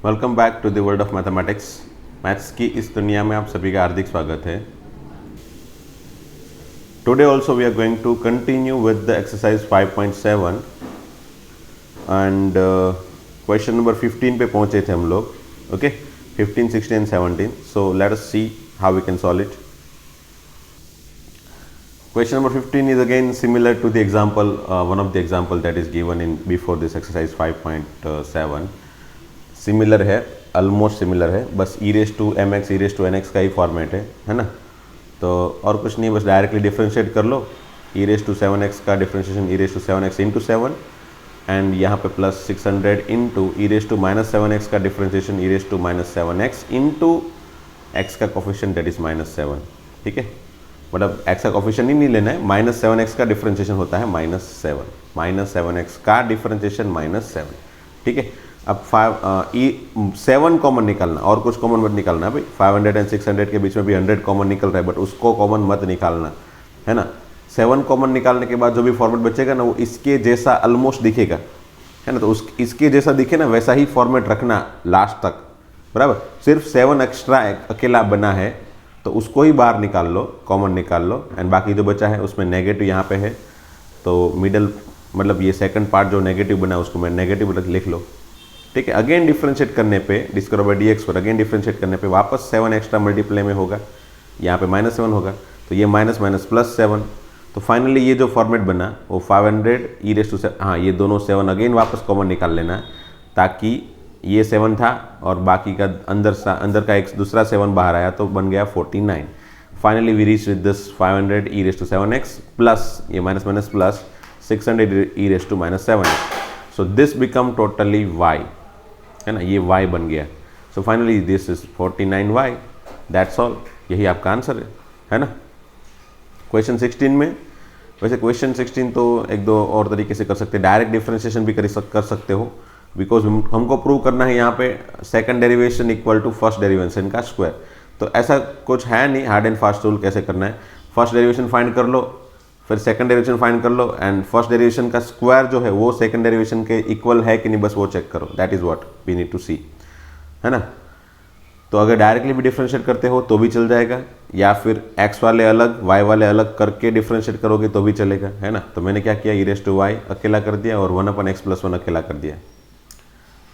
Welcome back to the world of mathematics. Maths की इस दुनिया में आप सभी का हार्दिक स्वागत है। Today also we are going to continue with the exercise 5.7 and question number 15 पे पहुंचे थे हम लोग। Okay, 15, 16 and 17। So let us see how we can solve it. Question number 15 is again similar to the example, one of the example that is given in before this exercise 5.7. Similar है, almost similar है, बस e raise to M X E raise to N X का ही format है ना। तो और कुछ नहीं, बस डायरेक्टली डिफ्रेंशिएट कर लो। e रेज टू 7x का differentiation e raise to 7x into 7 and यहाँ पे plus 600 into E raise to minus 7x का differentiation e raise to minus 7x into X का कोफिशिएंट दैट इज -7। ठीक है, मतलब x का कोफिशिएंट ही नहीं लेना है, -7x का डिफरेंशिएशन होता है -7 का डिफरेंशिएशन -7। ठीक है, अब 7 कॉमन निकालना, और कुछ कॉमन मत निकालना भाई। 500 एंड 600 के बीच में भी 100 कॉमन निकल रहा है, बट उसको कॉमन मत निकालना है ना। 7 कॉमन निकालने के बाद जो भी फॉर्मेट बचेगा ना वो इसके जैसा ऑलमोस्ट दिखेगा, है ना। तो इसके जैसा दिखे ना वैसा ही फॉर्मेट रखना लास्ट तक, बराबर। सिर्फ 7 एक्स्ट्रा अकेला बना है तो उसको ही बाहर निकाल लो, कॉमन निकाल लो, एंड बाकी जो बचा है उसमें नेगेटिव यहाँ पे है तो मिडल, मतलब ये सेकंड पार्ट जो नेगेटिव बना है उसको मैं नेगेटिव लिख लो। ठीक है, अगेन डिफरेंशिएट करने पे डिस्कवर बाय dx पर अगेन डिफरेंशिएट करने पे वापस 7 एक्स्ट्रा मल्टीप्लाई में होगा, यहाँ पे -7 होगा, तो ये माइनस माइनस प्लस 7। तो फाइनली ये जो फॉर्मेट बना वो 500 ई रेज टू 7, हाँ ये दोनों 7 अगेन वापस कॉमन निकाल लेना है, ताकि ये 7 था और बाकी का अंदर का एक दूसरा 7 बाहर आया तो बन गया 49। Finally we reach with this 500 e raise to 7x plus ये minus minus plus 600 e raise to -7x। So this become totally y, है ना, ये y बन गया। So finally this is 49y, that's all. यही आपका आंसर है ना। क्वेश्चन 16 में, वैसे क्वेश्चन 16 तो एक दो और तरीके से कर सकते हैं, डायरेक्ट डिफरेंशिएशन भी कर सकते हो, बिकॉज हमको प्रूव करना है यहाँ पे second derivation equal to first derivation का स्क्वायर। तो ऐसा कुछ है नहीं हार्ड एंड फास्ट रूल कैसे करना है। फर्स्ट डेरिवेशन फाइंड कर लो, फिर सेकंड डेरिवेशन फाइंड कर लो, एंड फर्स्ट डेरिवेशन का स्क्वायर जो है वो सेकंड डेरिवेशन के इक्वल है कि नहीं, बस वो चेक करो। That is what we need to see, है ना। तो अगर डायरेक्टली भी डिफरेंशिएट करते हो तो भी चल जाएगा, या फिर x वाले अलग y वाले अलग करके डिफरेंशिएट करोगे तो भी चलेगा, है ना। तो मैंने क्या किया, ई रेज टू वाई अकेला कर दिया और 1/x+1 अकेला कर दिया।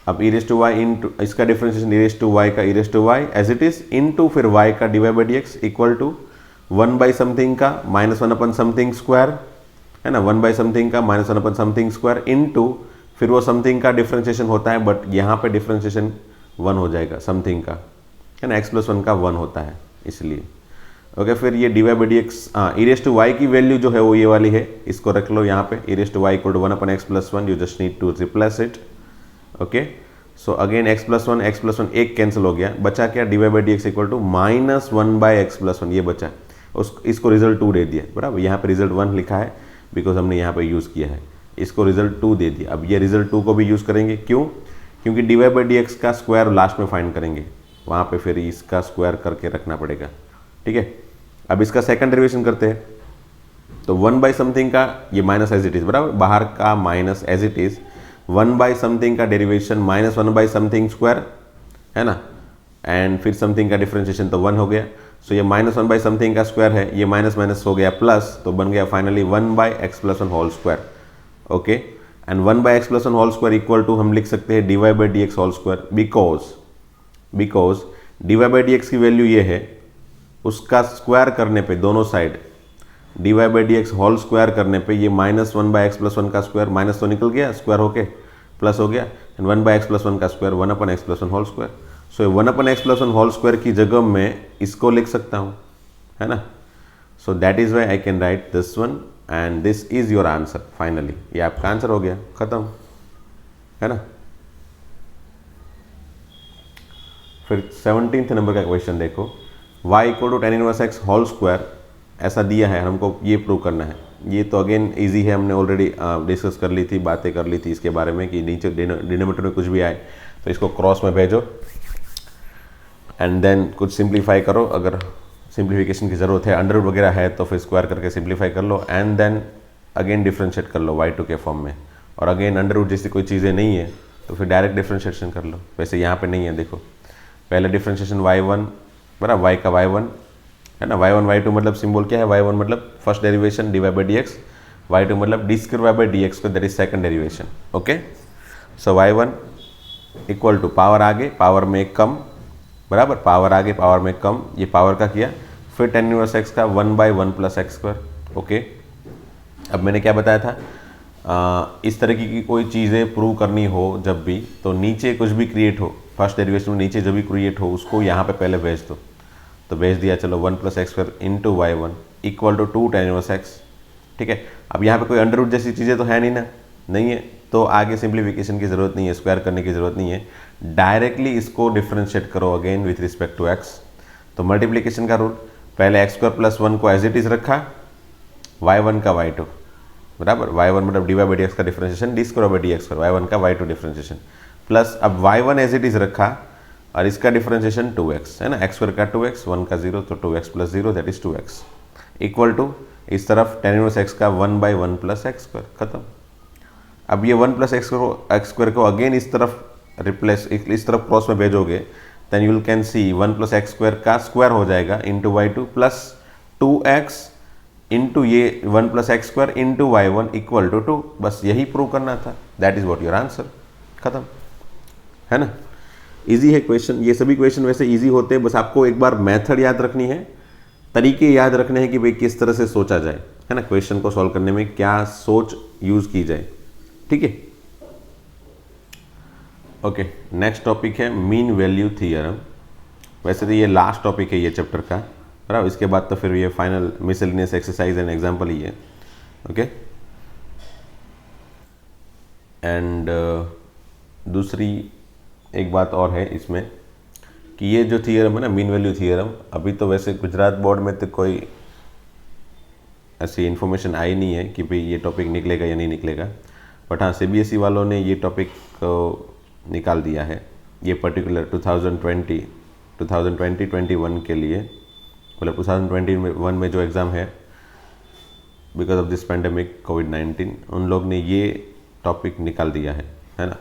अब e raise to y into इसका differentiation e raise to y का e raise to y as it is into फिर y का divide by dx equal to 1/समथिंग का -1/समथिंग स्क्वायर, है ना। 1/समथिंग का -1/समथिंग स्क्वायर इंटू फिर वो समथिंग का डिफरेंशिएशन होता है, बट यहाँ पे डिफरेंशिएशन 1 हो जाएगा समथिंग का, है ना। x+1 का 1 होता है इसलिए। ओके, फिर ये divide by dx, E raise to Y की वैल्यू जो है वो ये वाली है, इसको रख लो यहाँ पे। E raise to y equal to 1/x+1, you just need to replace it. Okay, so again x+1 एक कैंसिल हो गया, बचा क्या, divide by dx equal to -1/x+1 ये बचा। इसको रिजल्ट 2 दे दिया, बराबर। यहाँ पे रिजल्ट 1 लिखा है बिकॉज हमने यहाँ पे यूज़ किया है, इसको रिजल्ट 2 दे दिया। अब ये रिजल्ट 2 को भी यूज़ करेंगे, क्यों, क्योंकि डिवाइड बाई dx का स्क्वायर लास्ट में फाइंड करेंगे, वहाँ पे फिर इसका स्क्वायर करके रखना पड़ेगा। ठीक है, अब इसका सेकंड डेरिवेशन करते हैं, तो 1/समथिंग का ये माइनस एज इट इज़, बराबर, बाहर का माइनस एज इट इज़ 1/समथिंग का डेरिवेशन -1/समथिंग स्क्वायर, है ना, एंड फिर समथिंग का डिफरेंशिएशन तो 1 हो गया। सो ये -1/समथिंग का स्क्वायर है, ये माइनस माइनस हो गया प्लस, तो बन गया finally 1/x+1 whole square. Okay, and 1/x+1 whole square equal to हम लिख सकते हैं divide by dx whole square, because divide by dx की वैल्यू ये है, उसका स्क्वायर करने पे दोनों side divide by dx whole square करने पे ये -1/x+1 का स्क्वायर माइनस तो निकल गया, स्क्वायर होके प्लस हो गया, एंड 1/x+1 का square 1/x+1 whole square. So 1/x+1 whole square की जगह में इसको लिख सकता हूँ, है ना। So that is why I can write this one and this is your answer. Finally ये आपका आंसर हो गया, खत्म, है ना। फिर 17th नंबर का क्वेश्चन देखो, y equal to tan inverse x whole square ऐसा दिया है, हमको ये प्रूव करना है। ये तो अगेन इजी है, हमने ऑलरेडी डिस्कस कर ली थी, बातें कर ली थी इसके बारे में कि नीचे डिनोमिनेटर में कुछ भी आए तो इसको क्रॉस में भेजो एंड देन कुछ सिंप्लीफाई करो। अगर सिंप्लीफिकेशन की ज़रूरत है, अंडर रूट वगैरह है तो फिर स्क्वायर करके सिंप्लीफाई कर लो, एंड देन अगेन डिफ्रेंशिएट कर लो y2 के फॉर्म में। और अगेन अंडर रूट जैसी कोई चीज़ें नहीं है तो फिर डायरेक्ट डिफ्रेंशिएशन कर लो। वैसे यहाँ पे नहीं है, देखो पहले डिफ्रेंशिएशन y1 बराबर y का y1 है ना, y1 y2 मतलब सिंबल क्या है, y1 मतलब first derivation dy by dx, y2 मतलब d square y by dx को, that is second derivation. Okay, so y1 equal to power आगे पावर में एक कम बराबर, पावर आगे पावर में कम, ये पावर का किया, फिर tan इनवर्स x का 1/1 प्लस एक्स स्क्वायर। ओके, अब मैंने क्या बताया था, इस तरह की कोई चीज़ें प्रूव करनी हो जब भी, तो नीचे कुछ भी क्रिएट हो, फर्स्ट डेरिवेशन में नीचे जो भी क्रिएट हो उसको यहाँ पे पहले भेज दो। तो भेज दिया, चलो 1 plus x square into y1 equal to 2 tan inverse x। ठीक है, अब यहाँ पे कोई अंडर रूट जैसी चीज़ें तो है नहीं ना, नहीं है, तो आगे सिंप्लीफिकेशन की ज़रूरत नहीं है, स्क्वायर करने की ज़रूरत नहीं है, डायरेक्टली इसको डिफ्रेंशिएट करो again with respect to x। तो मल्टीप्लीकेशन का रूल, पहले x स्क्वायर प्लस 1 को एज इट इज़ रखा, y1 का y2 बराबर, y1 मतलब dy बाई dx का differentiation d square by dx square, y1 का y2 डिफ्रेंशिएशन, प्लस अब y1 एज इट इज़ रखा और इसका डिफ्रेंशिएशन 2x है ना, x स्क्वायर का 2x, 1 का 0 तो 2x plus 0 that is 2x equal to इस तरफ tan इनवर्स x का 1/1 प्लस एक्स स्क्वायर, खत्म। अब ये 1 प्लस एक्स स्क्वायर को अगेन इस तरफ रिप्लेस, इस तरफ क्रॉस में भेजोगे, then you can see 1 plus x square का स्क्वायर हो जाएगा into y2 plus 2x into ये 1 plus x square into y1 equal to 2। बस यही प्रूव करना था, that is what your answer, खत्म, है ना। इजी है क्वेश्चन, ये सभी क्वेश्चन वैसे इजी होते हैं, बस आपको एक बार मेथड याद रखनी है, तरीके याद रखने हैं कि भाई किस तरह से सोचा जाए, है ना, क्वेश्चन को सॉल्व करने में क्या सोच यूज की जाए। ठीक है, ओके, नेक्स्ट टॉपिक है मीन वैल्यू थियरम। वैसे तो ये लास्ट टॉपिक है ये चैप्टर का, बराबर, इसके बाद तो फिर ये final miscellaneous exercise and example ही है। ओके, एंड दूसरी एक बात और है इसमें कि ये जो थियरम है ना, मीन वैल्यू थियरम, अभी तो वैसे गुजरात बोर्ड में तो कोई ऐसी इन्फॉर्मेशन आई नहीं है कि भाई ये टॉपिक निकलेगा या नहीं निकलेगा, बट हाँ सीबीएसई वालों ने ये टॉपिक निकाल दिया है, ये पर्टिकुलर 2020-21 के लिए, मतलब 2021 में जो एग्ज़ाम है बिकॉज ऑफ दिस पेंडेमिक कोविड-19, उन लोग ने ये टॉपिक निकाल दिया है ना,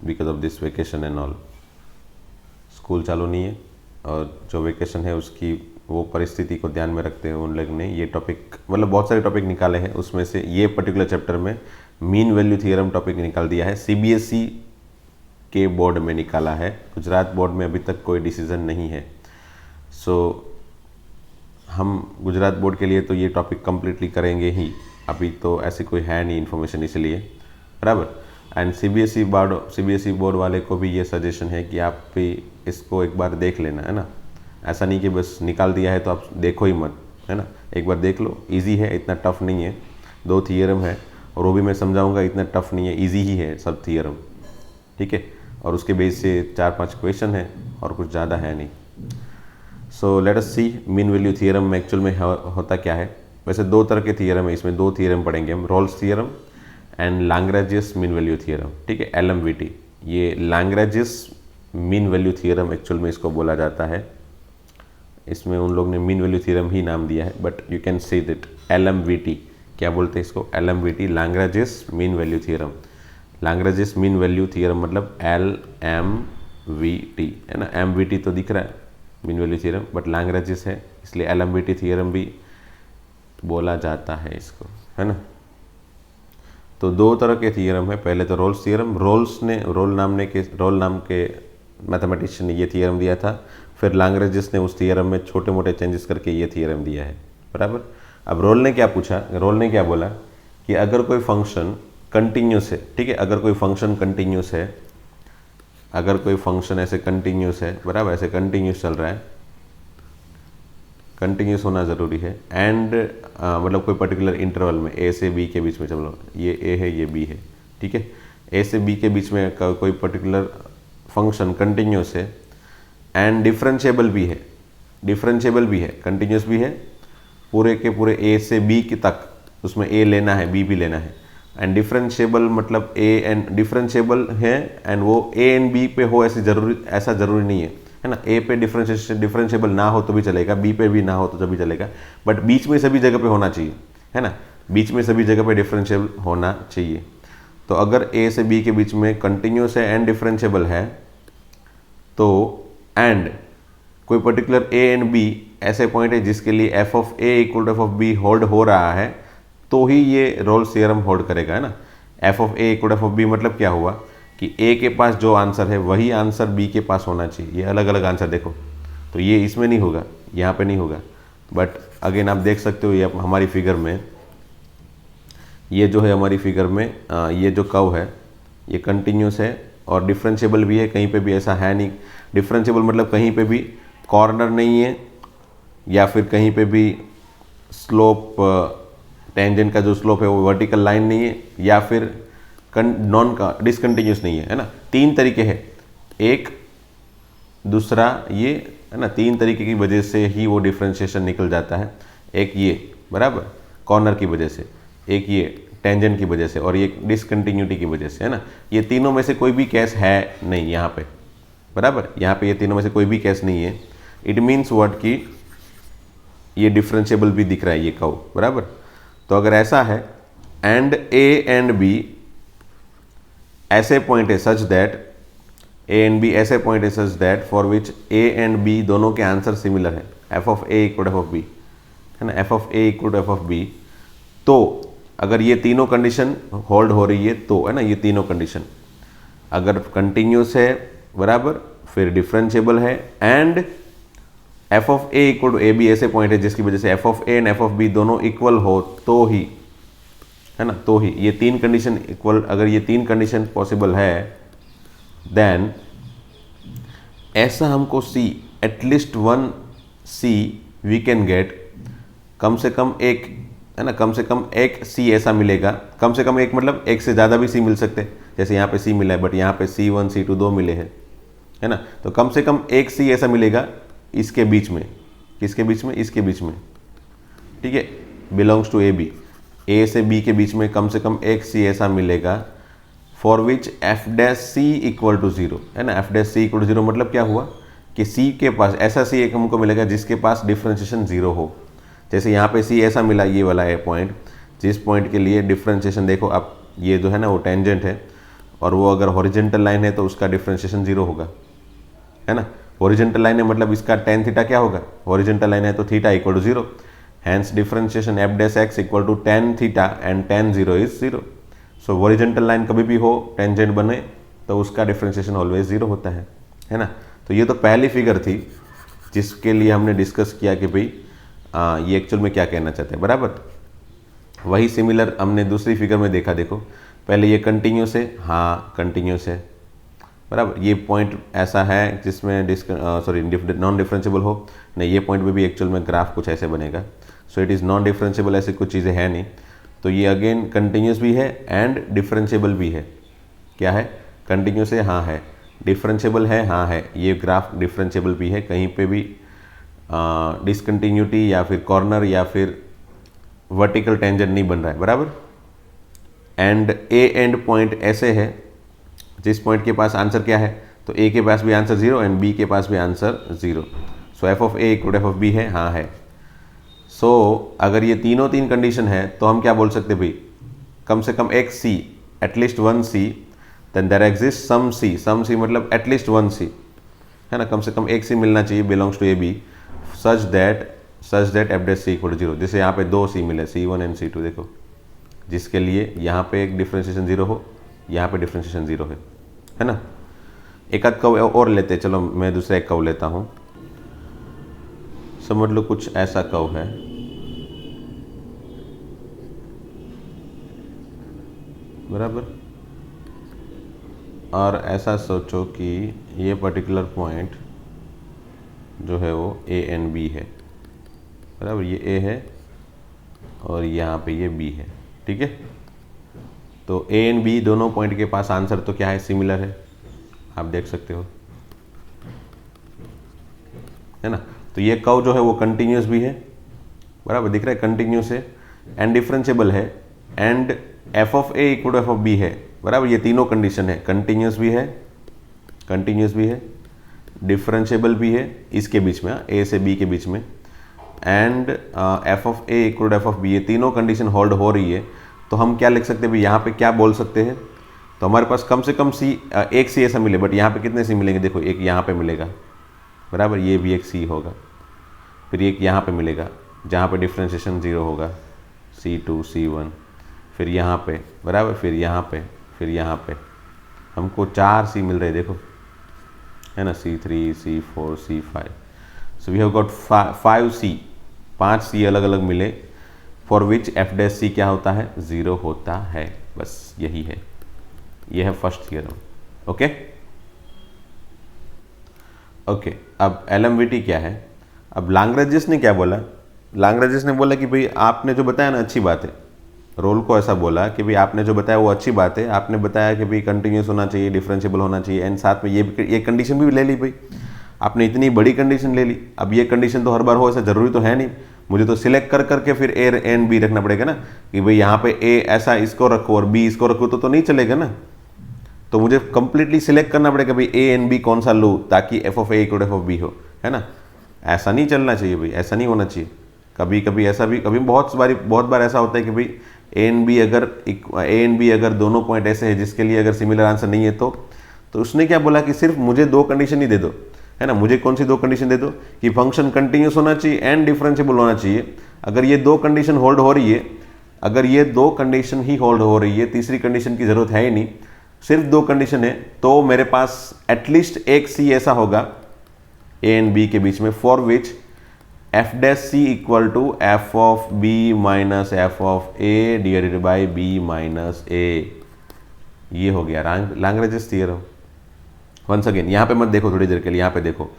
because of this vacation and all, school चालू नहीं है और जो वेकेशन है उसकी वो परिस्थिति को ध्यान में रखते हुए उन लोग ने ये टॉपिक, मतलब बहुत सारे टॉपिक निकाले हैं, उसमें से ये पर्टिकुलर चैप्टर में मीन वैल्यू थियरम टॉपिक निकाल दिया है। सीबीएसई के बोर्ड में निकाला है, गुजरात बोर्ड में अभी तक कोई डिसीजन नहीं है। सो हम गुजरात बोर्ड के लिए तो ये टॉपिक कम्प्लीटली करेंगे ही, अभी तो ऐसी कोई है नहीं इन्फॉर्मेशन, इसलिए बराबर। एंड सीबीएसई बोर्ड वाले को भी ये सजेशन है कि आप भी इसको एक बार देख लेना, है ना, ऐसा नहीं कि बस निकाल दिया है तो आप देखो ही मत, है ना, एक बार देख लो, इजी है, इतना टफ नहीं है, 2 थियरम है और वो भी मैं समझाऊंगा, इतना टफ नहीं है, इजी ही है सब थियरम। ठीक है, और उसके बेस से 4-5 क्वेश्चन है और कुछ ज़्यादा है नहीं। सो लेट अस सी मीन वैल्यू थियरम में एक्चुअल में होता क्या है। वैसे 2 तरह के थियरम है, इसमें 2 थियरम पढ़ेंगे हम, Rolle's theorem and Lagrange's mean value theorem. ठीक है, LMVT, ये Lagrange's mean value theorem actual में इसको बोला जाता है, इसमें उन लोग ने मीन वैल्यू थियरम ही नाम दिया है, but you can say that LMVT, क्या बोलते हैं इसको, LMVT, Lagrange's mean value theorem. Lagrange's mean value theorem मतलब LMVT, है ना, MVT तो दिख रहा है mean value theorem, but Lagrange's है इसलिए LMVT थियरम भी बोला जाता है इसको, है ना। तो 2 तरह के थियरम है, पहले तो रोल्स थियरम, रोल नाम के मैथमेटिशियन ने ये थियरम दिया था, फिर लैग्रेंजियस ने उस थियरम में छोटे मोटे चेंजेस करके ये थियरम दिया है, बराबर। अब रोल ने क्या पूछा, रोल ने क्या बोला कि अगर कोई फंक्शन कंटिन्यूस है, ठीक है, अगर कोई फंक्शन कंटिन्यूस है, अगर कोई फंक्शन ऐसे कंटिन्यूस है, बराबर, ऐसे कंटिन्यूस चल रहा है, कंटिन्यूस होना ज़रूरी है, एंड मतलब कोई पर्टिकुलर इंटरवल में ए से बी के बीच में, चलो ये ए है ये बी है, ठीक है, ए से बी के बीच में कोई पर्टिकुलर फंक्शन कंटिन्यूस है एंड डिफरेंशिएबल भी है, कंटिन्यूस भी है, पूरे के पूरे ए से बी के तक, उसमें ए लेना है बी भी लेना है, एंड डिफरेंशिएबल मतलब ए एंड डिफरेंशिएबल है एंड वो ए एंड बी पे हो, ऐसा जरूरी नहीं है ना, ए पे डिफरेंशिएबल ना हो तो भी चलेगा, बी पे भी ना हो तो भी चलेगा, बट बीच में सभी जगह पे होना चाहिए, है ना, बीच में सभी जगह पे डिफरेंशिएबल होना चाहिए। तो अगर ए से बी के बीच में कंटिन्यूस है एंड डिफरेंशिएबल है, तो एंड कोई पर्टिकुलर ए एंड बी ऐसे पॉइंट है जिसके लिए f of a equal to F of b hold हो रहा है, तो ही ये रोल्स थ्योरम होल्ड करेगा, है ना। F of a equal to F of b मतलब क्या हुआ कि ए के पास जो आंसर है वही आंसर बी के पास होना चाहिए। ये अलग अलग आंसर देखो, तो ये इसमें नहीं होगा, यहाँ पे नहीं होगा। बट अगेन आप देख सकते हो ये हमारी फिगर में, ये जो है हमारी फिगर में ये जो कर्व है ये कंटिन्यूस है और डिफरेंशिएबल भी है, कहीं पे भी ऐसा है नहीं। डिफरेंशिएबल मतलब कहीं पे भी कॉर्नर नहीं है या फिर कहीं पे भी स्लोप टेंजेंट का जो स्लोप है वो वर्टिकल लाइन नहीं है या फिर नॉन का डिसकंटिन्यूस नहीं है ना। तीन तरीके हैं, एक दूसरा ये, है ना। तीन तरीके की वजह से ही वो डिफ्रेंशिएशन निकल जाता है। एक ये बराबर कॉर्नर की वजह से, एक ये टेंजेंट की वजह से और ये डिसकंटिन्यूटी की वजह से, है ना। ये तीनों में से कोई भी केस है नहीं यहाँ पे, बराबर। यहाँ पे ये तीनों में से कोई भी केस नहीं है। इट मीन्स व्हाट कि ये डिफरेंशिएबल भी दिख रहा है ये कर्व, बराबर। तो अगर ऐसा है एंड ए एंड बी ऐसे पॉइंट है such that a and b ऐसे पॉइंट है such that for which a and b दोनों के आंसर सिमिलर है, f of a equal to F of b, है ना। F of a equal to F of b, तो अगर ये तीनों कंडीशन होल्ड हो रही है तो, है ना, ये तीनों कंडीशन अगर कंटिन्यूस है बराबर, फिर डिफरेंशिएबल है and f of a equal to A b ऐसे पॉइंट है जिसकी वजह से f of a and f of b दोनों इक्वल हो, तो ही, है ना, तो ही ये तीन कंडीशन इक्वल, अगर ये तीन कंडीशन पॉसिबल है देन ऐसा हमको C at least one C we can get, कम से कम एक, है ना, कम से कम एक सी ऐसा मिलेगा। कम से कम एक मतलब एक से ज़्यादा भी सी मिल सकते हैं, जैसे यहाँ पे सी मिला है बट यहाँ पे C1 C2 दो मिले हैं, है ना। तो कम से कम एक सी ऐसा मिलेगा इसके बीच में, किसके बीच में, इसके बीच में, ठीक है, बिलोंग्स टू ए बी, ए से बी के बीच में कम से कम एक सी ऐसा मिलेगा for which F dash C equal to zero, है ना। F dash C equal to zero मतलब क्या हुआ कि सी के पास ऐसा सी एक हमको मिलेगा जिसके पास डिफरेंशिएशन जीरो हो। जैसे यहाँ पे सी ऐसा मिला, ये वाला है पॉइंट, जिस पॉइंट के लिए डिफरेंशिएशन देखो आप, ये जो है ना वो टेंजेंट है और वो अगर हॉरिजेंटल लाइन है तो उसका डिफरेंशिएशन जीरो होगा, है ना। हॉरिजेंटल लाइन है मतलब इसका टेन थीटा क्या होगा, हॉरिजेंटल लाइन है तो theta equal to zero, hence differentiation f dash x equal to tan theta and tan zero is zero. So horizontal line कभी भी हो, टेंजेंट बने तो उसका डिफरेंशिएशन ऑलवेज जीरो होता है ना। तो ये तो पहली फिगर थी जिसके लिए हमने डिस्कस किया कि भाई ये एक्चुअल में क्या कहना चाहते हैं, बराबर। वही सिमिलर हमने दूसरी फिगर में देखा, देखो पहले ये कंटिन्यूस है, हाँ कंटिन्यूस है, बराबर। ये पॉइंट ऐसा है जिसमें नॉन डिफरेंशिएबल हो, नहीं ये पॉइंट पे भी एक्चुअल में ग्राफ कुछ ऐसे बनेगा। So it is non differentiable, ऐसी कुछ चीज़ें हैं नहीं। तो ये अगेन कंटिन्यूस भी है एंड डिफरेंशिएबल भी है। क्या है, कंटिन्यूस है, हाँ है, डिफरेंशिएबल है, हाँ है। ये ग्राफ डिफरेंशिएबल भी है, कहीं पे भी डिसकंटिन्यूटी या फिर कॉर्नर या फिर वर्टिकल टेंजेंट नहीं बन रहा है, बराबर। एंड ए एंड पॉइंट ऐसे है जिस पॉइंट के पास आंसर क्या है, तो ए के पास भी आंसर जीरो एंड बी के पास भी answer zero. So f of a equal to F of b है, हाँ है। सो अगर ये तीनों तीन कंडीशन है तो हम क्या बोल सकते भाई, कम से कम एक C, at least one C, then there exist some C, some C मतलब एटलीस्ट वन सी, है ना, कम से कम एक सी मिलना चाहिए belongs to A B such that F dash C equal to zero. जैसे यहाँ पे दो सी मिले, C1 एंड C2 देखो, जिसके लिए यहाँ पे एक डिफरेंशिएशन जीरो हो, यहाँ पे डिफरेंशिएशन जीरो है ना। एक आध कर्व और लेते हैं, चलो मैं दूसरा एक कर्व लेता हूँ। समझ लो कुछ ऐसा कर्व है, बराबर। और ऐसा सोचो कि ये पर्टिकुलर पॉइंट जो है वो ए एंड बी है, बराबर। ये ए है और यहाँ पे ये बी है, ठीक है। तो ए एंड बी दोनों पॉइंट के पास आंसर तो क्या है, सिमिलर है, आप देख सकते हो, है ना। तो ये कर्व जो है वो कंटिन्यूस भी है, बराबर, दिख रहा है, कंटिन्यूस है एंड डिफरेंशिएबल है and f of a equal to F of b है, बराबर। ये तीनों कंडीशन है, कंटिन्यूस भी है, डिफरेंशिएबल भी है इसके बीच में, ए से बी के बीच में, and f of a equal to F of b, ये तीनों कंडीशन होल्ड हो रही है। तो हम क्या लिख सकते हैं भाई, यहाँ पे क्या बोल सकते हैं तो हमारे पास कम से कम सी एक सी ऐसा मिले, बट यहाँ पे कितने सी मिलेंगे, देखो एक यहाँ पे मिलेगा बराबर, ये भी एक सी होगा, फिर एक यहाँ पे मिलेगा जहाँ पे डिफ्रेंशिएशन 0 होगा, C2 C1, फिर यहाँ पे बराबर, फिर यहाँ पे, फिर यहाँ पे हमको 4 सी मिल रहे देखो, है ना, C3 C4 C5, so we have got 5 c, 5 c अलग अलग मिले, फॉर विच एफ डैश सी क्या होता है, 0 होता है। बस यही है, ये है फर्स्ट थियरम। ओके ओके, अब एलएमवीटी क्या है। अब लाग्रेंज ने क्या बोला, लाग्रेंज ने बोला कि भाई आपने जो बताया ना अच्छी बात है, रोल को ऐसा बोला कि भाई आपने जो बताया वो अच्छी बात है, आपने बताया कि भाई कंटिन्यूस होना चाहिए, डिफरेंशिएबल होना चाहिए, एंड साथ में ये कंडीशन भी ले ली भाई, आपने इतनी बड़ी कंडीशन ले ली। अब ये कंडीशन तो हर बार हो ऐसा ज़रूरी तो है नहीं, मुझे तो सिलेक्ट कर करके फिर ए एंड बी रखना पड़ेगा ना, कि भाई यहाँ पे ए ऐसा इसको रखो और बी इसको रखो, तो नहीं चलेगा ना। तो मुझे कंप्लीटली सिलेक्ट करना पड़ेगा भाई ए एंड बी कौन सा लूँ ताकि f of a equal f of b हो, है ना। ऐसा नहीं चलना चाहिए भाई, ऐसा नहीं होना चाहिए। कभी कभी ऐसा भी, कभी बहुत बार ऐसा होता है कि भाई ए एंड बी अगर दोनों पॉइंट ऐसे हैं जिसके लिए अगर सिमिलर आंसर नहीं है तो उसने क्या बोला कि सिर्फ मुझे 2 कंडीशन ही दे दो, है ना। मुझे कौन सी 2 कंडीशन दे दो, कि फंक्शन कंटिन्यूस होना चाहिए एंड डिफरेंशिएबल होना चाहिए। अगर ये 2 कंडीशन होल्ड हो रही है, अगर ये 2 कंडीशन ही होल्ड हो रही है, तीसरी कंडीशन की जरूरत है ही नहीं, सिर्फ 2 कंडीशन है, तो मेरे पास एटलीस्ट एक सी ऐसा होगा ए एंड बी के बीच में, for which F dash C equal to F of B minus F of A divided by B minus A. ये हो गया लाग्रेंज थ्योरम। वंस अगेन यहाँ पे मत देखो थोड़ी देर के लिए, यहाँ पे देखो,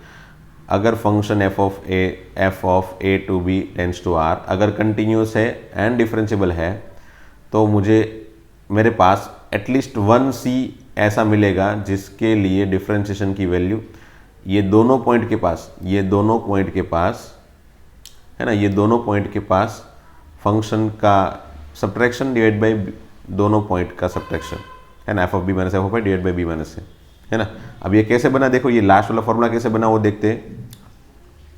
अगर function f of a to b tends to R अगर कंटिन्यूस है एंड डिफरेंशिएबल है, तो मेरे पास एटलीस्ट 1 सी ऐसा मिलेगा जिसके लिए डिफरेंशिएशन की वैल्यू ये दोनों पॉइंट के पास, है ना, ये दोनों पॉइंट के पास फंक्शन का सब्ट्रैक्शन डिवाइड बाई दोनों पॉइंट का सब्ट्रैक्शन, है ना, F of B minus F of A divide by B minus ए, है ना। अब ये कैसे बना देखो, ये लास्ट वाला फॉर्मूला कैसे बना वो देखते हैं।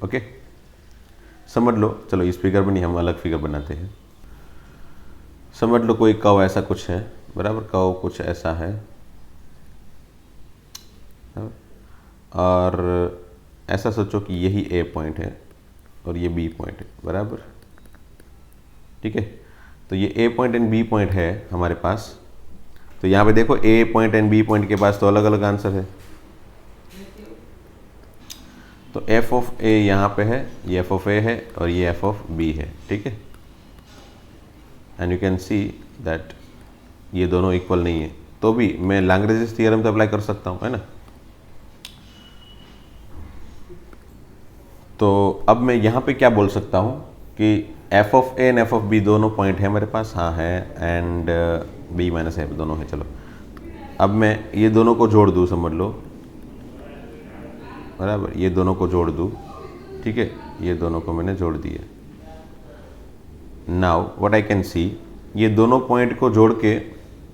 ओके समझ लो, चलो इस फिगर में नहीं, हम अलग फिगर बनाते हैं। समझ लो कोई कर्व ऐसा कुछ है बराबर, कर्व कुछ ऐसा है और ऐसा सोचो कि यही ए पॉइंट है और ये बी पॉइंट है बराबर, ठीक है। तो ये ए पॉइंट एंड बी पॉइंट है हमारे पास, तो यहाँ पे देखो ए पॉइंट एंड बी पॉइंट के पास तो अलग अलग आंसर है। तो एफ ऑफ ए यहाँ पे है, ये एफ ऑफ ए है और ये एफ ऑफ बी है, ठीक है। And you can see that ये दोनों इक्वल नहीं है, तो भी मैं लाग्रेंज थ्योरम तो अप्लाई कर सकता हूँ, है ना। तो अब मैं यहाँ पे क्या बोल सकता हूँ कि f of a and f of b दोनों पॉइंट है मेरे पास, हाँ है, एंड बी माइनस ए दोनों है। चलो अब मैं ये दोनों को जोड़ दूँ, समझ लो बराबर, ये दोनों को जोड़ दूँ, ठीक है, ये दोनों को मैंने जोड़ दिया। Now what I can see, ये दोनों पॉइंट को जोड़ के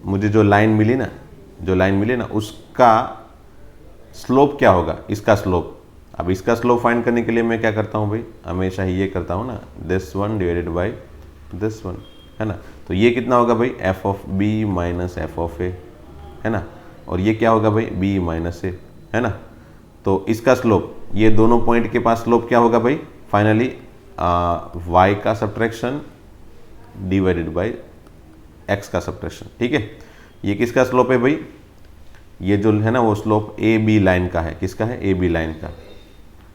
मुझे जो लाइन मिली ना, उसका स्लोप क्या होगा, इसका स्लोप। अब इसका स्लोप फाइंड करने के लिए मैं क्या करता हूँ भाई, हमेशा ही ये करता हूँ ना, this one divided by this one, है ना। तो ये कितना होगा भाई, F of B minus F of A, है ना, और ये क्या होगा भाई, बी माइनस ए, है ना। तो इसका स्लोप, ये दोनों पॉइंट के पास स्लोप क्या होगा भाई, फाइनली वाई का सब्ट्रैक्शन डिवाइडेड बाई एक्स का सब्ट्रैक्शन, ठीक है। ये किसका स्लोप है भाई, ये जो है ना वो स्लोप ए बी लाइन का है, किसका है, ए बी लाइन का,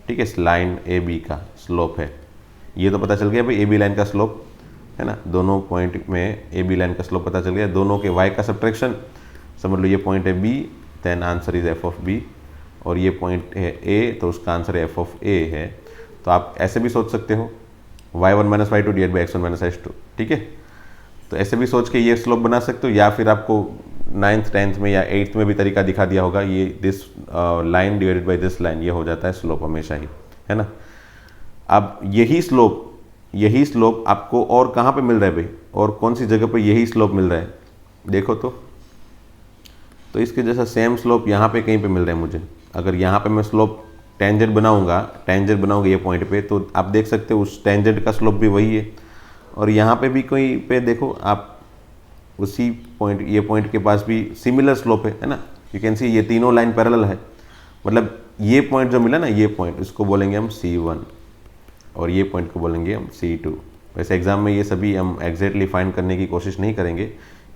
ठीक है, लाइन ए बी का स्लोप है। ये तो पता चल गया भाई ए बी लाइन का स्लोप, है ना, दोनों पॉइंट में ए बी लाइन का स्लोप पता चल गया, दोनों के वाई का सब्ट्रैक्शन, समझ लो ये पॉइंट है b, then answer is f of b, और ये पॉइंट है ए, तो उसका आंसर एफ ऑफ ए है। तो आप ऐसे भी सोच सकते हो, y1 minus y two divide by x1 minus h2, ठीक है। तो ऐसे भी सोच के ये स्लोप बना सकते हो, या फिर आपको 9th 10th में या 8th में भी तरीका दिखा दिया होगा, ये this line divided by this line, ये हो जाता है स्लोप हमेशा ही, है ना। अब यही स्लोप आपको और कहाँ पे मिल रहा है भाई, और कौन सी जगह पे यही स्लोप मिल रहा है, देखो तो इसके जैसा सेम स्लोप यहाँ पे कहीं पे मिल रहा है मुझे। अगर यहाँ पे मैं स्लोप टेंजेंट बनाऊंगा ये पॉइंट पे, तो आप देख सकते हो उस टेंजेंट का स्लोप भी वही है, और यहाँ पे भी कोई पे देखो आप उसी पॉइंट, ये पॉइंट के पास भी सिमिलर स्लोप है ना। यू कैन सी ये तीनों लाइन पैरेलल है, मतलब ये पॉइंट जो मिला ना, ये पॉइंट इसको बोलेंगे हम C1 और ये पॉइंट को बोलेंगे हम C2। वैसे एग्जाम में ये सभी हम एग्जैक्टली फाइंड करने की कोशिश नहीं करेंगे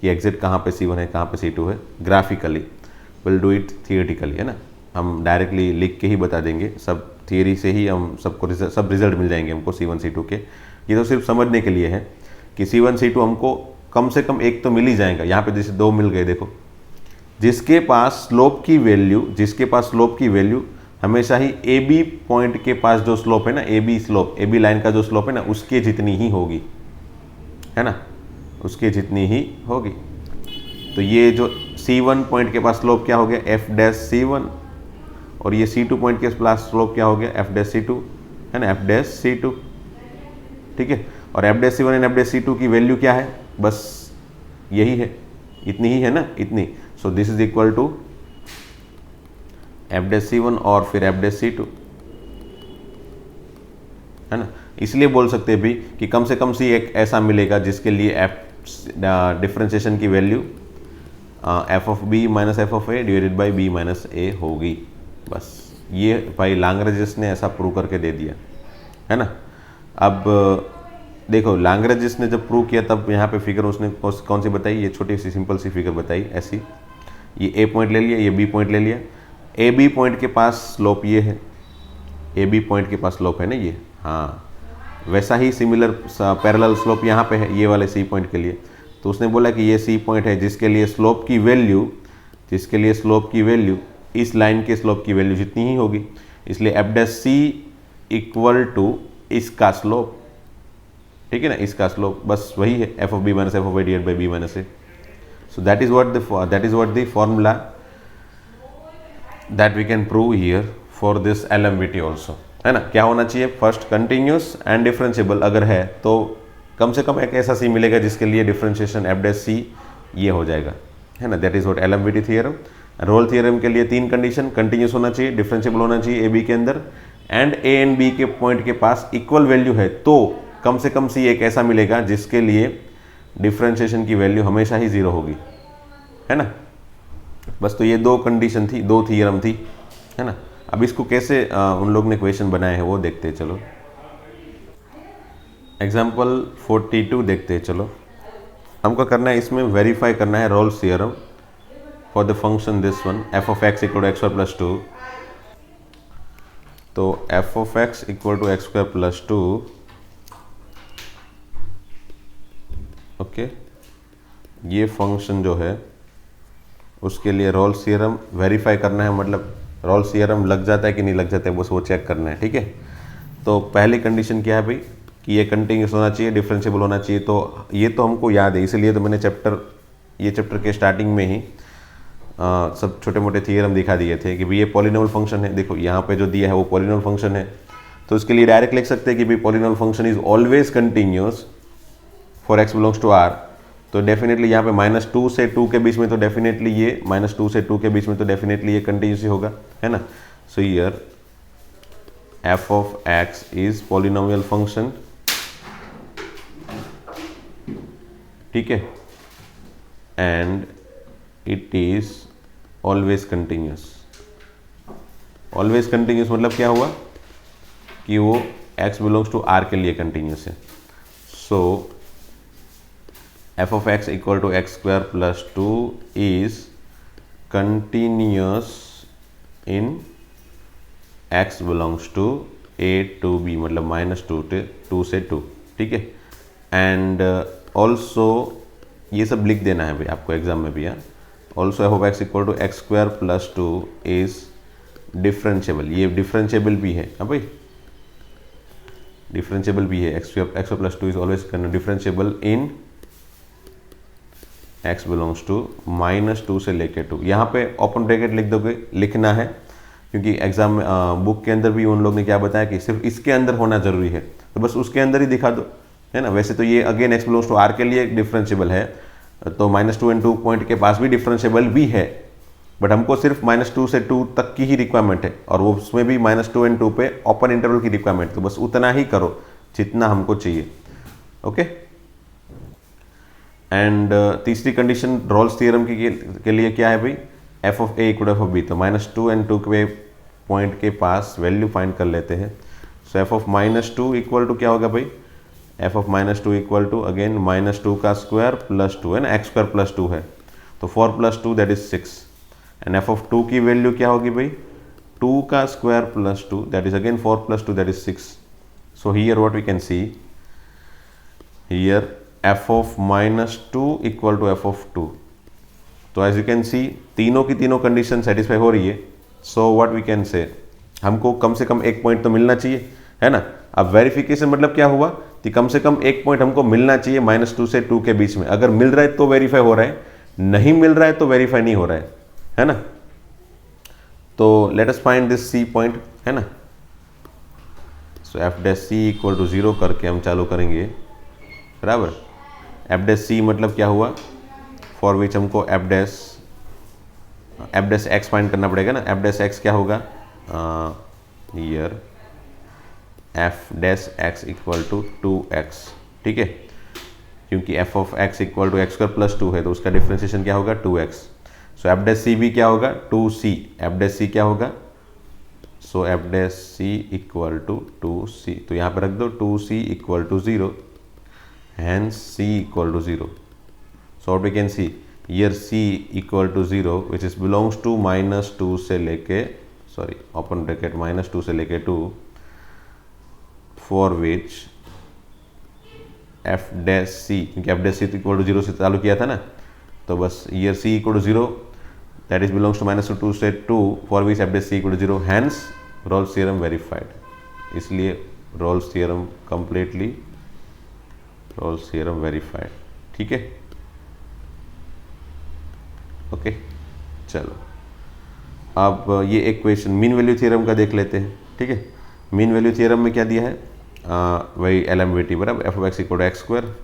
कि एग्जैक्ट कहाँ पे C1 है कहाँ पे C2 है, graphically will do it theoretically, है ना। हम डायरेक्टली लिख के ही बता देंगे, सब थियरी से ही हम सबको सब रिजल्ट मिल जाएंगे हमको C1 C2 के। ये तो सिर्फ समझने के लिए है कि C1 C2 हमको कम से कम एक तो मिल ही जाएगा। यहाँ पे जैसे दो मिल गए, देखो जिसके पास स्लोप की वैल्यू हमेशा ही AB पॉइंट के पास जो स्लोप है ना, AB लाइन का जो स्लोप है ना, उसके जितनी ही होगी, है ना, उसके जितनी ही होगी। तो ये जो C1 पॉइंट के पास स्लोप क्या हो गया, F'(C1) और ये C2 पॉइंट के पास स्लोप क्या हो गया, F'(C2), है ना, F'(C2), ठीक है। और F'(C1) एंड F'(C2) की वैल्यू क्या है, बस यही है, इतनी ही है ना, इतनी। So this is equal to F'(C1) और फिर F'(C2), है ना। इसलिए बोल सकते हैं भी कि कम से कम C एक ऐसा मिलेगा जिसके लिए डिफरेंशिएशन की value f(b) - f(a) divided by b - a होगी। बस ये भाई लाग्रेंज ने ऐसा प्रूव करके दे दिया, है ना। अब देखो लाग्रेंज ने जब प्रूव किया तब यहाँ पे फिगर उसने कौन सी बताई, ये छोटी सी सिंपल सी फिगर बताई ऐसी। ये A पॉइंट ले लिया, ये B पॉइंट ले लिया, AB पॉइंट के पास स्लोप ये है, AB पॉइंट के पास स्लोप है ना ये, हाँ, वैसा ही सिमिलर पैरेलल स्लोप यहाँ पे है ये वाले C पॉइंट के लिए। तो उसने बोला कि ये C पॉइंट है जिसके लिए स्लोप की वैल्यू इस लाइन के स्लोप की वैल्यू जितनी ही होगी, इसलिए F'(C) इक्वल टू इसका स्लोप, ठीक है ना, इसका स्लोप बस वही है, f(b) - f(a) divided by b - a। So that is what the formula that we can prove here for this LMVT also, है ना। क्या होना चाहिए, फर्स्ट कंटिन्यूस एंड डिफरेंशिएबल अगर है तो कम से कम एक ऐसा C मिलेगा जिसके लिए डिफरेंशिएशन F'(C) ये हो जाएगा, है ना। That is what LMVT theorem. Rolle theorem के लिए तीन कंडीशन, कंटिन्यूस होना चाहिए, डिफरेंशिएबल होना चाहिए AB के अंदर, एंड A एंड B के पॉइंट के पास इक्वल वैल्यू है, तो कम से कम C एक ऐसा मिलेगा जिसके लिए डिफरेंशिएशन की वैल्यू हमेशा ही 0 होगी, है ना। बस तो ये दो कंडीशन थी, दो थ्योरम थी, है ना। अब इसको कैसे उन लोग ने क्वेश्चन बनाए हैं वो देखते हैं, चलो एग्जाम्पल 42 देखते हैं। चलो हमको करना है, इसमें वेरीफाई करना है Rolle's theorem for the function this one f(x) = x² + 2। तो f(x) = x² + 2, ओके, ये फंक्शन जो है उसके लिए रोल्स थ्योरम वेरीफाई करना है, मतलब रोल्स थ्योरम लग जाता है कि नहीं लग जाता है, बस वो चेक करना है, ठीक है। तो पहली कंडीशन क्या है भाई कि ये कंटिन्यूस होना चाहिए, डिफरेंशिएबल होना चाहिए। तो ये तो हमको याद है, इसलिए तो मैंने ये चैप्टर के स्टार्टिंग में ही सब छोटे मोटे थ्योरम दिखा दिए थे कि भाई ये पॉलिनोमियल फंक्शन है, देखो यहाँ पे जो दिया है वो पॉलिनोमियल फंक्शन है। तो इसके लिए डायरेक्ट लिख सकते हैं कि भाई polynomial function is always continuous for x belongs to R। तो डेफिनेटली यहाँ पे -2 से 2 के बीच में तो डेफिनेटली ये -2 से 2 के बीच में तो डेफिनेटली ये कंटिन्यूस ही होगा, है ना। So here f(x) is polynomial function, ठीक है, and it is always continuous. Always continuous मतलब क्या हुआ कि वो x बिलोंग्स टू R के लिए कंटिन्यूस है। सो f(x) = x² + 2 is continuous in x belongs to A to B, मतलब -2 से 2, ठीक है। एंड ऑल्सो ये सब लिख देना है भाई आपको एग्जाम में भी, है। Also f(x) = x² + 2 is differentiable, ये डिफरेंशिएबल भी है, हाँ भाई, डिफरेंशिएबल भी है। x² + 2 is always differentiable in x belongs to -2 से लेके 2। यहाँ पे ओपन ब्रैकेट लिख दोगे, लिखना है, क्योंकि एग्जाम में बुक के अंदर भी उन लोग ने क्या बताया कि सिर्फ इसके अंदर होना जरूरी है, तो बस उसके अंदर ही दिखा दो, है ना। वैसे तो ये again x belongs to R के लिए डिफरेंशिएबल है, तो -2 और 2 पॉइंट के पास भी डिफरेंशिएबल भी है, बट हमको सिर्फ -2 से 2 तक की ही रिक्वायरमेंट है, और वो उसमें भी -2 और 2 पे ओपन इंटरवल की रिक्वायरमेंट, तो बस उतना ही करो जितना हमको चाहिए, ओके। एंड तीसरी कंडीशन रॉल्स थ्योरम के लिए क्या है भाई, F of a equal f of b. तो -2 एंड 2 के पॉइंट के पास वैल्यू फाइंड कर लेते हैं। So f of -2 equal to क्या होगा भाई, F of -2 equal to again -2 का स्क्वायर प्लस 2 है ना, x स्क्वायर प्लस 2 है, तो 4 + 2 that is 6। And f of 2 की वैल्यू क्या होगी भाई, 2 का square plus 2 that is again 4 + 2 that is 6। So here what we can see, here f of -2 equal to f of 2। तो एज यू कैन सी तीनों की तीनों कंडीशन सेटिस्फाई हो रही है। So what we can say, हमको कम से कम एक पॉइंट तो मिलना चाहिए, है ना। अब वेरिफिकेशन मतलब क्या हुआ कि कम से कम एक पॉइंट हमको मिलना चाहिए -2 से 2 के बीच में। अगर मिल रहा है तो वेरीफाई हो रहा है, नहीं मिल रहा है तो वेरीफाई नहीं हो रहा है ना। तो let us find this C point, है ना। So F dash C equal to 0 करके हम चालू करेंगे, बराबर। एफ डैश सी मतलब क्या हुआ, फॉर विच हमको एफ डैश एक्स फाइंड करना पड़ेगा ना। एफ डैश एक्स क्या होगा, here f dash x equal to 2x, ठीक है, क्योंकि f of x equal to x square plus 2 है तो उसका डिफ्रेंशिएशन क्या होगा 2x। सो एफ डैश सी भी क्या होगा 2c, एफ डैश सी क्या होगा, so F dash C equal to 2c, तो यहाँ पर रख दो 2c equal to 0, hence c equal to 0. So what we can see here, c equal to 0 which is belongs to -2 से लेके, सॉरी ओपन ब्रैकेट -2 से लेके 2, for which f dash c, क्योंकि f dash c equal to 0 से चालू किया था ना, तो बस here c equal to 0 that is belongs to -2 से 2, for which f dash c equal to 0, hence Rolle's theorem verified. इसलिए Rolle's theorem completely, Rolle's theorem verified, ठीक है, ओके। चलो अब ये एक क्वेश्चन मीन वैल्यू थ्योरम का देख लेते हैं, ठीक है। मीन वैल्यू थ्योरम में क्या दिया है, वही LMVT बराबर f of x equal to x square,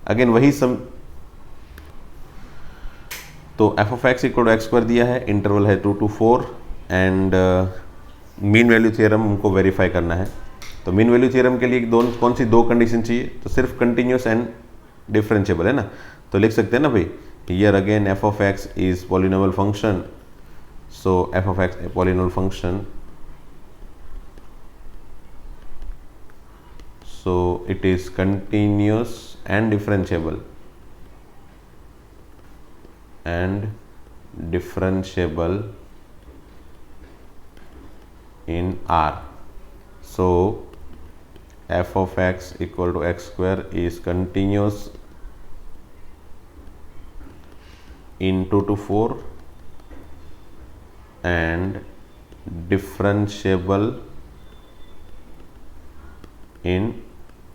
again वही सम। तो f of x equal to x square दिया है, इंटरवल है 2 to 4 and mean value theorem हमको वेरीफाई करना है। तो मीन वैल्यू थ्योरम के लिए कौन सी दो कंडीशन चाहिए, तो सिर्फ कंटिन्यूस एंड डिफरेंशिएबल, है ना। तो लिख सकते हैं ना भाई, here again F of x is polynomial function, so f of x a polynomial function, so it is continuous and differentiable in R. So f of x equal to x square is continuous in 2 to 4 and differentiable in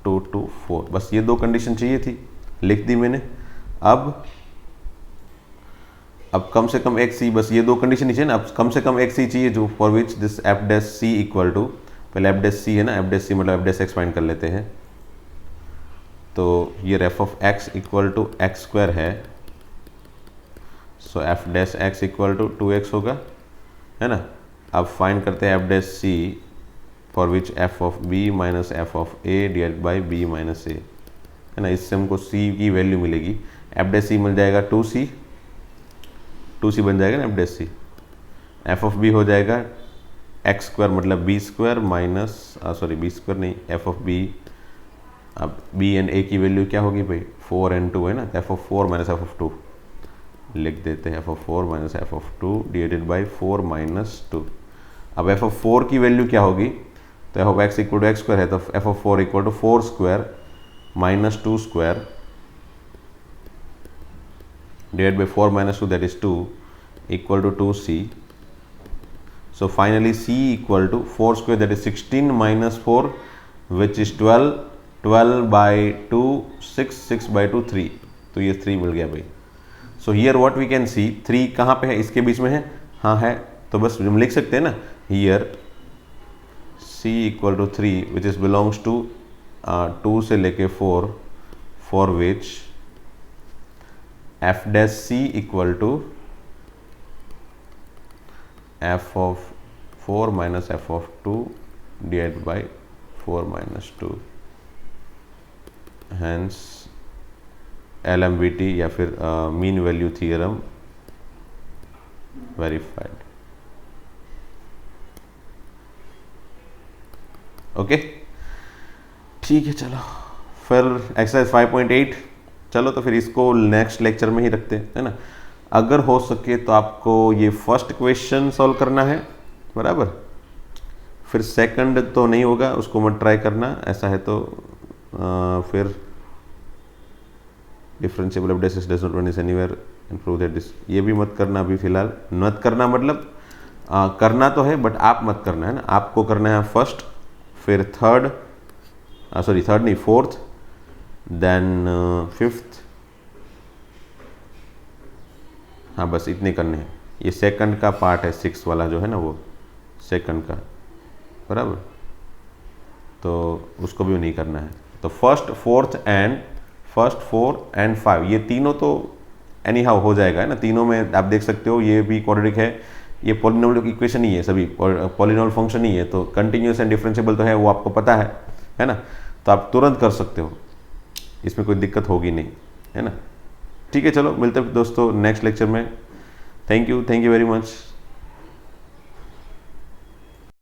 2 to 4। बस ये दो condition चाहिए थी, लिख दी मैंने। अब कम से कम एक सी, बस ये दो कंडीशन ही चाहिए ना, अब कम से कम एक सी चाहिए जो for which this F dash C equal to, पहले एफ डैश सी है ना, एफ डैश सी मतलब एफ डैश एक्स फाइंड कर लेते हैं। तो ये f of x equal to x square है, so F dash x equal to 2x होगा, है ना। अब फाइंड करते हैं f dash c for which f of B minus F of A divide by B minus ए, है ना। इससे हमको सी की वैल्यू मिलेगी, एफ डैश सी मिल जाएगा 2c, 2c बन जाएगा ना F dash c. F of b हो जाएगा एक्स स्क्वायर मतलब b square minus, sorry b square नहीं, एफ ऑफ बी, अब बी एंड ए की वैल्यू क्या होगी भाई 4 and 2 है ना, F of 4 minus F of 2 लिख देते हैं, F of 4 minus F of 2 divided by 4 minus 2। अब एफ ऑफ 4 की वैल्यू क्या होगी, तो f of x equal to x square है, तो f of 4 equal to 4 square minus 2 square divided by 4 minus 2 that is 2 equal to 2c. So finally c equal to 4 square that is 16 minus 4 which is 12, 12 by 2 6, 6 by 2 3, तो ये 3 मिल गया भाई। So here what we can see, 3 कहाँ पे है, इसके बीच में है, हाँ है, तो बस हम लिख सकते हैं ना, here c equal to 3 which is belongs to 2 से लेके 4 for which f dash c equal to f of 4 minus f of 2 divided by 4 minus 2, hence LMVT या फिर mean value theorem verified. Okay ठीक है, चलो फिर एक्सरसाइज 5.8, चलो तो फिर इसको नेक्स्ट लेक्चर में ही रखते हैं, है ना। अगर हो सके तो आपको ये फर्स्ट क्वेश्चन सॉल्व करना है, बराबर। फिर सेकंड तो नहीं होगा, उसको मत ट्राई करना, ऐसा है तो फिर differentiable of Decis does not vanish anywhere and prove that this, ये भी मत करना अभी फिलहाल। मत करना मतलब करना तो है बट आप मत करना, है ना। आपको करना है फर्स्ट, फिर थर्ड, सॉरी थर्ड नहीं, फोर्थ, देन फिफ्थ, हाँ बस इतने करने हैं। ये सेकंड का पार्ट है, सिक्स वाला जो है ना, वो सेकंड का, बराबर, तो उसको भी नहीं करना है। तो फर्स्ट फोर्थ एंड फाइव, ये तीनों तो एनी हाउ हो जाएगा, है ना। तीनों में आप देख सकते हो ये भी क्वाड्रेटिक है, ये पॉलिनोमियल इक्वेशन ही है, सभी पॉलिनोमियल फंक्शन ही है, तो कंटिन्यूस एंड डिफरेंशिएबल तो है, वो आपको पता है ना। तो आप तुरंत कर सकते हो, इसमें कोई दिक्कत होगी नहीं, है ना। ठीक है, चलो मिलते हैं दोस्तों नेक्स्ट लेक्चर में। Thank you very much.